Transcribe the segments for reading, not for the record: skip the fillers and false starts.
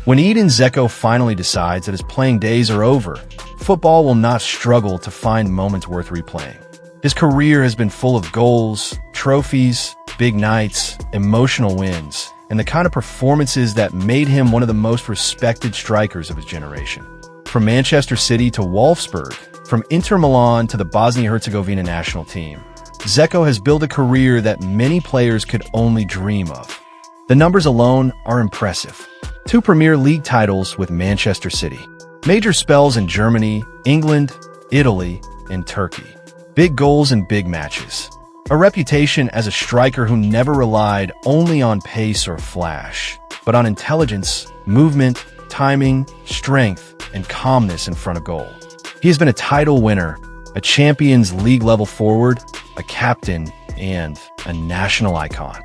When Edin Dzeko finally decides that his playing days are over, football will not struggle to find moments worth replaying. His career has been full of goals, trophies, big nights, emotional wins, and the kind of performances that made him one of the most respected strikers of his generation. From Manchester City to Wolfsburg, from Inter Milan to the Bosnia-Herzegovina national team, Dzeko has built a career that many players could only dream of. The numbers alone are impressive. 2 Premier League titles with Manchester City. Major spells in Germany, England, Italy, and Turkey. Big goals in big matches. A reputation as a striker who never relied only on pace or flash, but on intelligence, movement, timing, strength, and calmness in front of goal. He has been a title winner, a Champions League-level forward, a captain, and a national icon.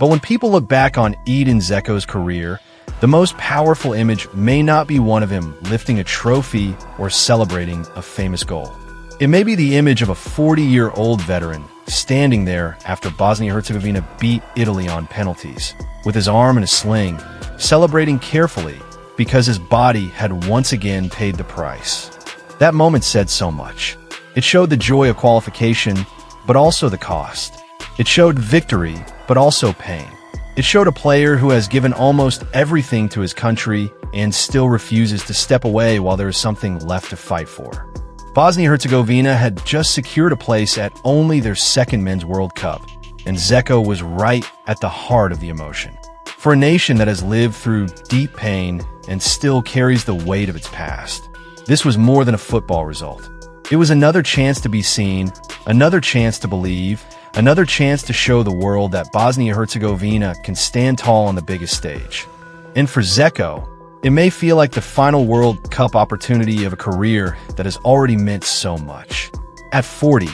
But when people look back on Edin Dzeko's career, the most powerful image may not be one of him lifting a trophy or celebrating a famous goal. It may be the image of a 40-year-old veteran standing there after Bosnia-Herzegovina beat Italy on penalties, with his arm in a sling, celebrating carefully because his body had once again paid the price. That moment said so much. It showed the joy of qualification, but also the cost. It showed victory, but also pain. It showed a player who has given almost everything to his country and still refuses to step away while there is something left to fight for. Bosnia-Herzegovina had just secured a place at only their second Men's World Cup, and Dzeko was right at the heart of the emotion. For a nation that has lived through deep pain and still carries the weight of its past, this was more than a football result. It was another chance to be seen, another chance to believe, another chance to show the world that Bosnia-Herzegovina can stand tall on the biggest stage. And for Dzeko, it may feel like the final World Cup opportunity of a career that has already meant so much. At 40,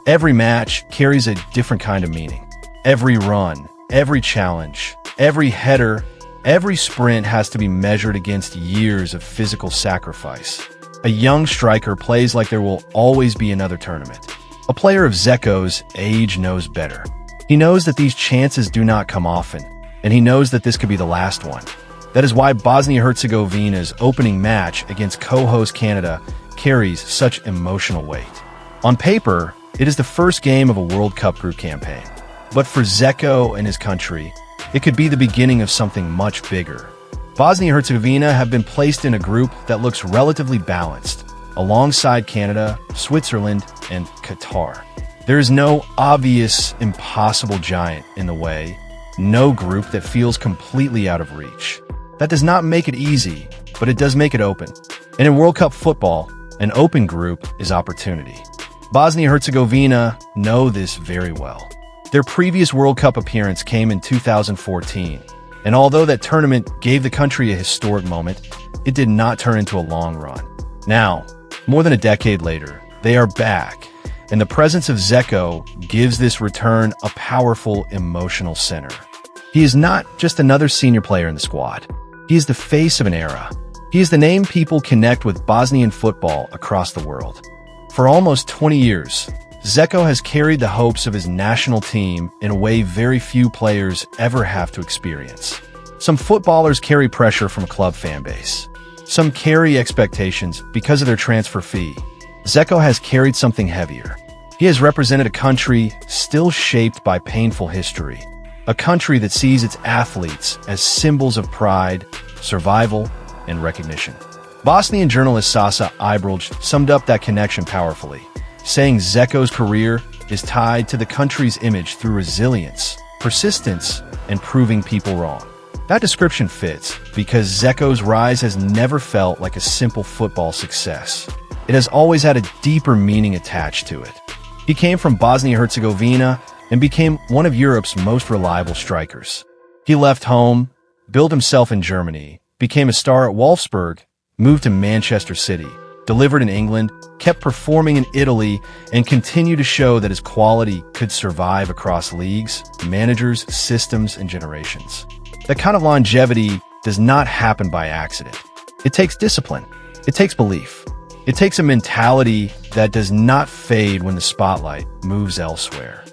every match carries a different kind of meaning. Every run, every challenge, every header, every sprint has to be measured against years of physical sacrifice. A young striker plays like there will always be another tournament. A player of Dzeko's age knows better. He knows that these chances do not come often, and he knows that this could be the last one. That is why Bosnia-Herzegovina's opening match against co-host Canada carries such emotional weight. On paper, it is the first game of a World Cup group campaign. But for Dzeko and his country, it could be the beginning of something much bigger. Bosnia-Herzegovina have been placed in a group that looks relatively balanced, alongside Canada, Switzerland, and Qatar. There is no obvious, impossible giant in the way, no group that feels completely out of reach. That does not make it easy, but it does make it open. And in World Cup football, an open group is opportunity. Bosnia-Herzegovina know this very well. Their previous World Cup appearance came in 2014, and although that tournament gave the country a historic moment, it did not turn into a long run. Now, more than a decade later, they are back, and the presence of Dzeko gives this return a powerful emotional center. He is not just another senior player in the squad. He is the face of an era. He is the name people connect with Bosnian football across the world. For almost 20 years, Dzeko has carried the hopes of his national team in a way very few players ever have to experience. Some footballers carry pressure from a club fan base. Some carry expectations because of their transfer fee. Dzeko has carried something heavier. He has represented a country still shaped by painful history. A country that sees its athletes as symbols of pride, survival, and recognition. Bosnian journalist Sasa Ibrulj summed up that connection powerfully, saying Dzeko's career is tied to the country's image through resilience, persistence, and proving people wrong. That description fits because Dzeko's rise has never felt like a simple football success. It has always had a deeper meaning attached to it. He came from Bosnia-Herzegovina and became one of Europe's most reliable strikers. He left home, built himself in Germany, became a star at Wolfsburg, moved to Manchester City, delivered in England, kept performing in Italy, and continued to show that his quality could survive across leagues, managers, systems, and generations. That kind of longevity does not happen by accident. It takes discipline. It takes belief. It takes a mentality that does not fade when the spotlight moves elsewhere.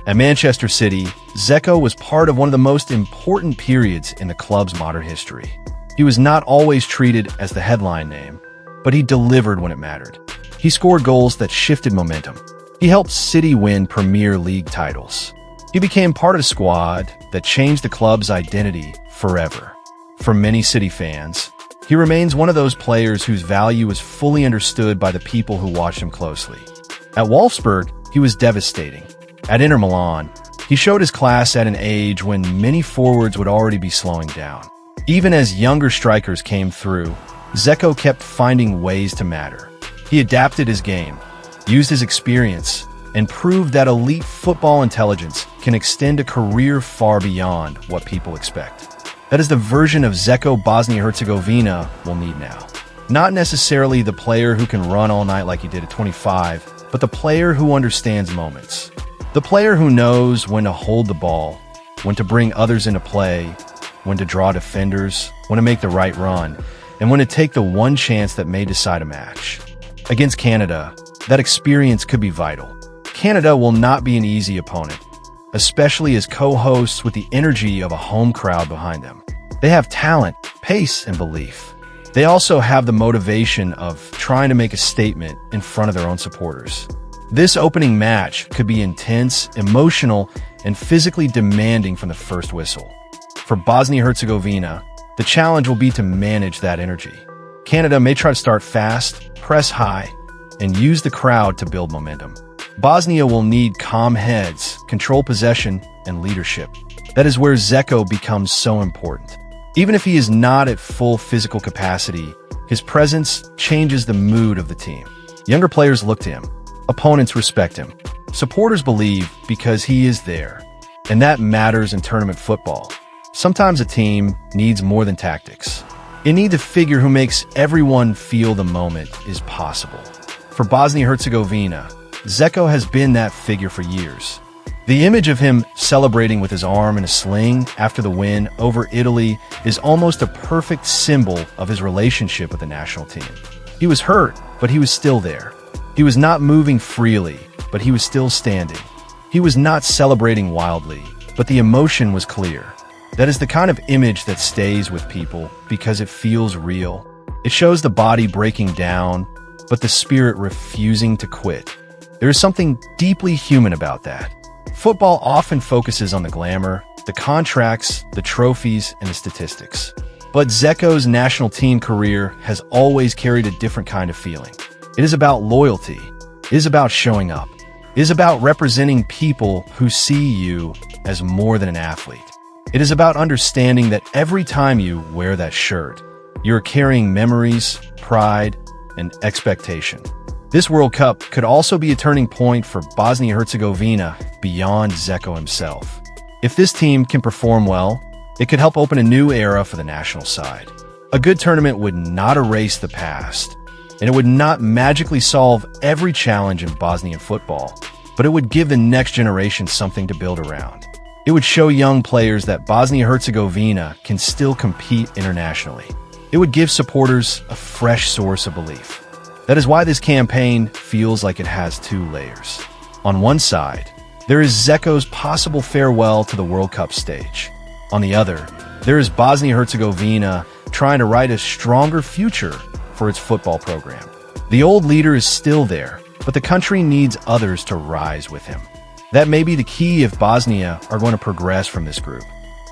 At Manchester City, Dzeko was part of one of the most important periods in the club's modern history. He was not always treated as the headline name, but he delivered when it mattered. He scored goals that shifted momentum. He helped City win Premier League titles. He became part of a squad that changed the club's identity forever. For many City fans, he remains one of those players whose value is fully understood by the people who watched him closely. At Wolfsburg, he was devastating. At Inter Milan, he showed his class at an age when many forwards would already be slowing down. Even as younger strikers came through, Dzeko kept finding ways to matter. He adapted his game, used his experience, and proved that elite football intelligence can extend a career far beyond what people expect. That is the version of Dzeko Bosnia-Herzegovina will need now. Not necessarily the player who can run all night like he did at 25, but the player who understands moments. The player who knows when to hold the ball, when to bring others into play, when to draw defenders, when to make the right run, and when to take the one chance that may decide a match. Against Canada, that experience could be vital. Canada will not be an easy opponent, especially as co-hosts with the energy of a home crowd behind them. They have talent, pace, and belief. They also have the motivation of trying to make a statement in front of their own supporters. This opening match could be intense, emotional, and physically demanding from the first whistle. For Bosnia-Herzegovina, the challenge will be to manage that energy. Canada may try to start fast, press high, and use the crowd to build momentum. Bosnia will need calm heads, control possession, and leadership. That is where Dzeko becomes so important. Even if he is not at full physical capacity, his presence changes the mood of the team. Younger players look to him. Opponents respect him. Supporters believe because he is there. And that matters in tournament football. Sometimes a team needs more than tactics. It needs a figure who makes everyone feel the moment is possible. For Bosnia-Herzegovina, Dzeko has been that figure for years. The image of him celebrating with his arm in a sling after the win over Italy is almost a perfect symbol of his relationship with the national team. He was hurt, but he was still there. He was not moving freely, but he was still standing. He was not celebrating wildly, but the emotion was clear. That is the kind of image that stays with people because it feels real. It shows the body breaking down, but the spirit refusing to quit. There is something deeply human about that. Football often focuses on the glamour, the contracts, the trophies, and the statistics. But Dzeko's national team career has always carried a different kind of feeling. It is about loyalty. It is about showing up. It is about representing people who see you as more than an athlete. It is about understanding that every time you wear that shirt, you're carrying memories, pride, and expectation. This World Cup could also be a turning point for Bosnia-Herzegovina beyond Dzeko himself. If this team can perform well, it could help open a new era for the national side. A good tournament would not erase the past, and it would not magically solve every challenge in Bosnian football, but it would give the next generation something to build around. It would show young players that Bosnia-Herzegovina can still compete internationally. It would give supporters a fresh source of belief. That is why this campaign feels like it has two layers. On one side, there is Dzeko's possible farewell to the World Cup stage. On the other, there is Bosnia-Herzegovina trying to write a stronger future for its football program. The old leader is still there, but the country needs others to rise with him. That may be the key if Bosnia are going to progress from this group.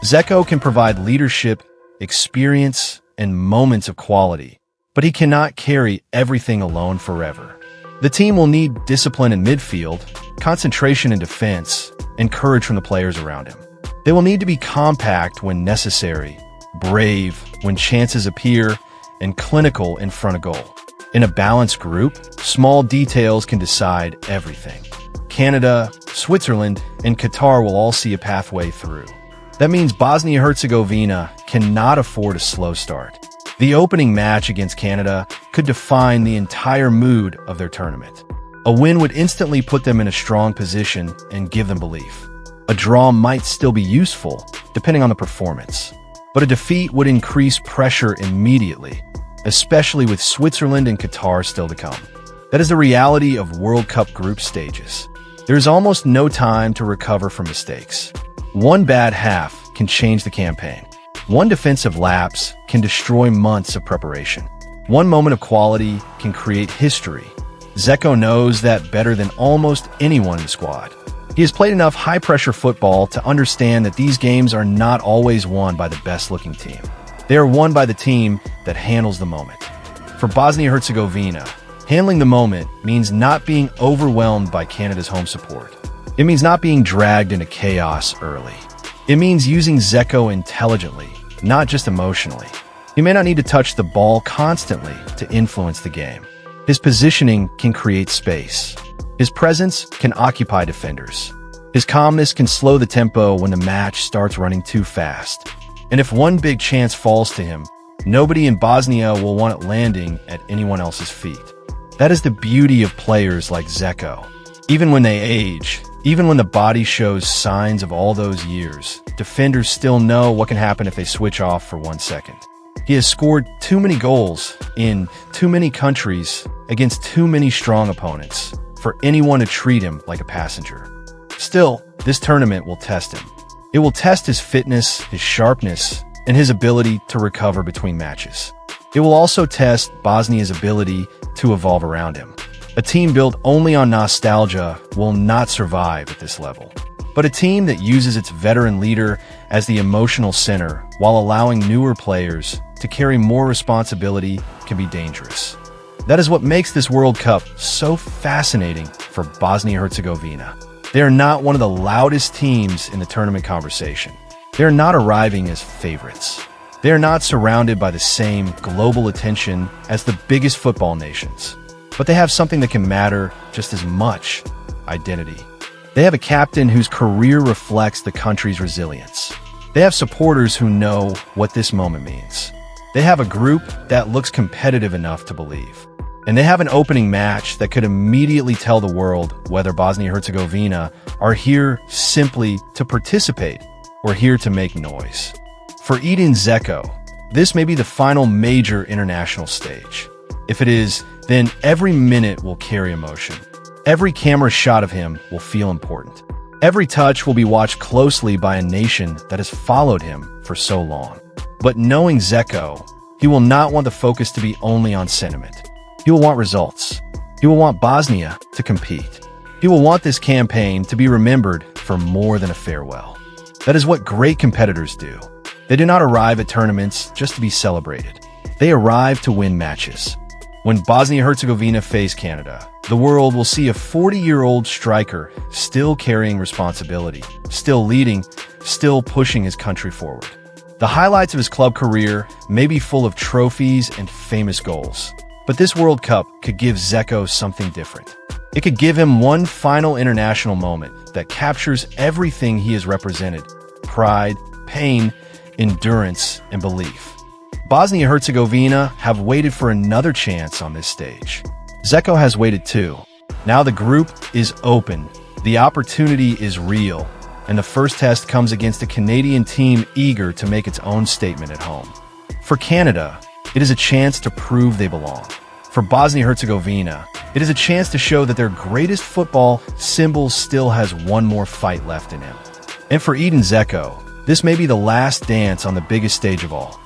Dzeko can provide leadership, experience, and moments of quality, but he cannot carry everything alone forever. The team will need discipline in midfield, concentration in defense, and courage from the players around him. They will need to be compact when necessary, brave when chances appear, and clinical in front of goal. In a balanced group, small details can decide everything. Canada, Switzerland, and Qatar will all see a pathway through. That means Bosnia-Herzegovina cannot afford a slow start. The opening match against Canada could define the entire mood of their tournament. A win would instantly put them in a strong position and give them belief. A draw might still be useful, depending on the performance, but a defeat would increase pressure immediately, especially with Switzerland and Qatar still to come. That is the reality of World Cup group stages. There is almost no time to recover from mistakes. One bad half can change the campaign. One defensive lapse can destroy months of preparation. One moment of quality can create history. Dzeko knows that better than almost anyone in the squad. He has played enough high-pressure football to understand that these games are not always won by the best-looking team. They are won by the team that handles the moment. For Bosnia-Herzegovina, handling the moment means not being overwhelmed by Canada's home support. It means not being dragged into chaos early. It means using Dzeko intelligently, not just emotionally. He may not need to touch the ball constantly to influence the game. His positioning can create space. His presence can occupy defenders. His calmness can slow the tempo when the match starts running too fast. And if one big chance falls to him, nobody in Bosnia will want it landing at anyone else's feet. That is the beauty of players like Dzeko. Even when they age, even when the body shows signs of all those years, defenders still know what can happen if they switch off for 1 second. He has scored too many goals in too many countries against too many strong opponents for anyone to treat him like a passenger. Still, this tournament will test him. It will test his fitness, his sharpness, and his ability to recover between matches. It will also test Bosnia's ability to evolve around him. A team built only on nostalgia will not survive at this level. But a team that uses its veteran leader as the emotional center while allowing newer players to carry more responsibility can be dangerous. That is what makes this World Cup so fascinating for Bosnia-Herzegovina. They are not one of the loudest teams in the tournament conversation. They are not arriving as favorites. They are not surrounded by the same global attention as the biggest football nations. But they have something that can matter just as much: identity. They have a captain whose career reflects the country's resilience. They have supporters who know what this moment means. They have a group that looks competitive enough to believe. And they have an opening match that could immediately tell the world whether Bosnia-Herzegovina are here simply to participate or here to make noise. For Edin Dzeko, this may be the final major international stage. If it is, then every minute will carry emotion. Every camera shot of him will feel important. Every touch will be watched closely by a nation that has followed him for so long. But knowing Dzeko, he will not want the focus to be only on sentiment. He will want results. He will want Bosnia to compete. He will want this campaign to be remembered for more than a farewell. That is what great competitors do. They do not arrive at tournaments just to be celebrated. They arrive to win matches. When Bosnia-Herzegovina face Canada, the world will see a 40-year-old striker still carrying responsibility, still leading, still pushing his country forward. The highlights of his club career may be full of trophies and famous goals, but this World Cup could give Dzeko something different. It could give him one final international moment that captures everything he has represented: pride, pain, endurance, and belief. Bosnia-Herzegovina have waited for another chance on this stage. Dzeko has waited too. Now the group is open, the opportunity is real, and the first test comes against a Canadian team eager to make its own statement at home. For Canada, it is a chance to prove they belong. For Bosnia-Herzegovina, it is a chance to show that their greatest football symbol still has one more fight left in him. And for Edin Dzeko, this may be the last dance on the biggest stage of all.